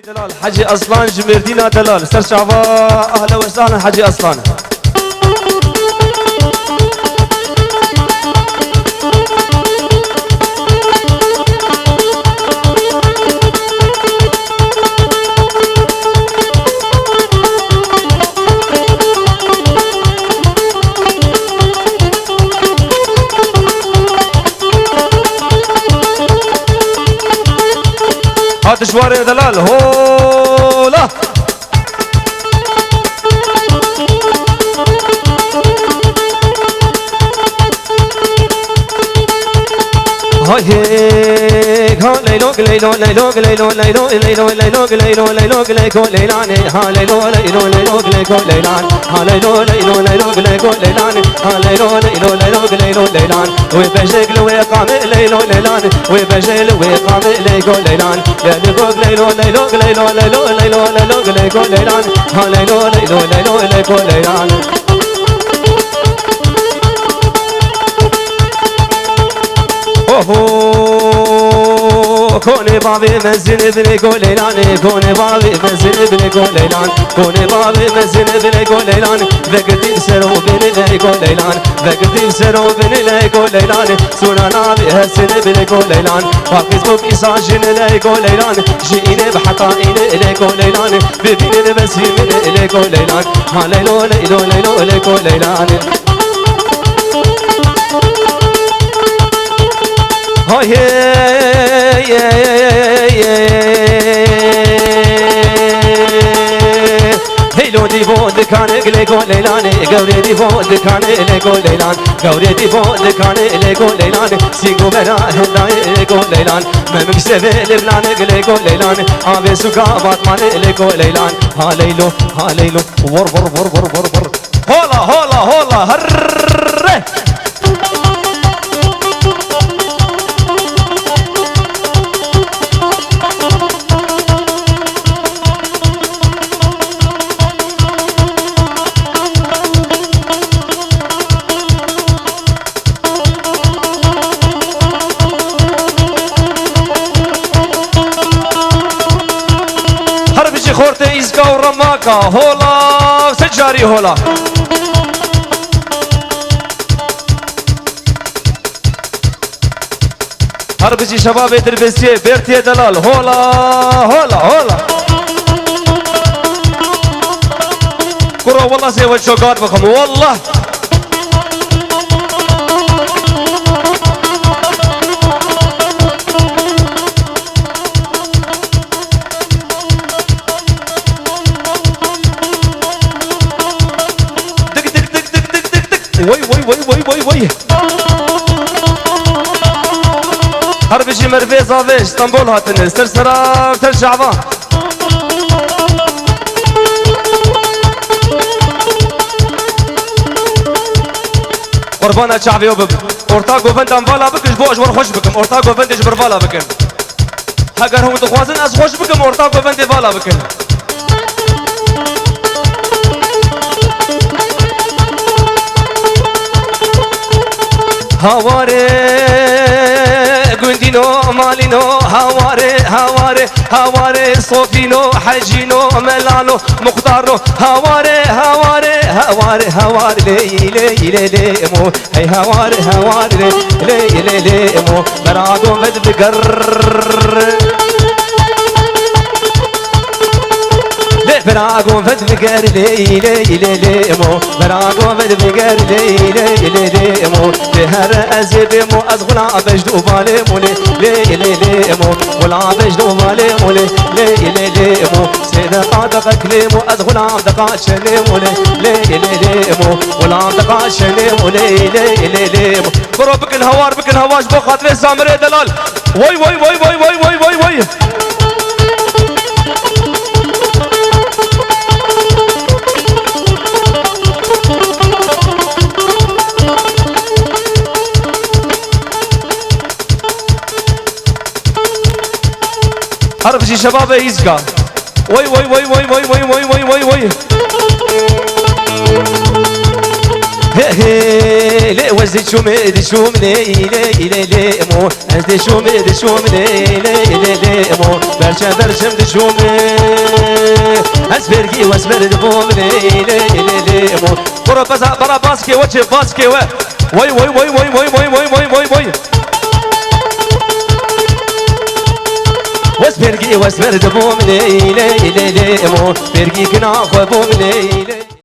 دلال حجي أصلان جمردينا دلال سر شعبا أهلا وسهلا حجي أصلان. هات شوارع دلال هولا هيك ها ليلو ليلو ليلو ليلو ليلو ليلو ليلو ليلو ليلو ليلو ليلاني ها ليلو ليلو ليلو ليلو ليلان ها ليلو ليلو ليلو ليلو ليلان ها ليلو ليلو ليلو ليلو ليلان وبجيك ويقام ليلو ليلان وبجيل ويقام ليلو ليلان يا ليلو ليلو ليلو ليلو ليلو ليلو ليلو ليلو ليلان ها ليلو ليلو ليلو ليلو ليلان كوني بابي مزين بليكو ليلان كوني بابي مزين بليكو ليلان كوني بابي مزين بليكو ليلان ذكرتي سرو بين ليكو ليلان ذكرتي سرو بين ليكو ليلان سونا نابي هسن بليكو ليلان فيسبوك إساجين ليكو ليلان جيني بحطائين ليكو ليلان ببين بسيم ليكو ليلان ها ليلو ليلو ليلو ليكو ليلان هاي هيلو دي بود كان ليكو ليلان غوري دي بود كان ليكو ليلان غوري دي بود كان ليكو ليلان سيغو برا هداي ليكو ليلان ممك سبل بلان ليكو ليلان ابي سوكا باتمان ليكو ليلان ها ليلو ور ور ور ور ور ور هولا هولا هولا هر خورت ایزگا و رماکا هولا سجاری هولا هر بچی شباب دربسیه برتیه دلال هولا هولا هولا کرو والله سیوه شوکات بخم والله وي هر بشي مرفي صافي اسطنبول هاتن سرسرا تل شعبا قربانا شعبي وبب اورتا گوفندم بالا بکش بوش ور خوش بکم اورتا گوفندش بر بالا بکن اگر هم تخوازن از خوش بکم اورتا گوفند بالا بکن هواره گندینو مالینو هواره صوفینو حجینو ملانو مختارنو هواره لیمو ای هواره لیمو برادو مد بگر براغو فد بقر ليمو براغو فد بقر ليمو بهر ازبمو ازغلا بجدو بالمو ليمو ولا بجدو بالمو ليمو سيدا قادق كلمو ازغلا دقا شلمو ليمو ولا دقا شلمو ليمو برو بكن هوار بكن هواش بو خاطر سامري دلال وي وي وي وي وي وي وي وي هربشي شباب يزقى وي وي وي وي وي وي وي وي وي وي لي وزد شوم لي مو ازد شوم لي مو برشم شوم وسبرقي وسبرد بوم لي لي لي لي مو برا بس برا باسكي وجه باسكي وي وي وي وي وي وي وي وي وي وي وي وسبرقي وسبرد بوم لي لي لي لي مو سبرقي كنا خو بوم لي لي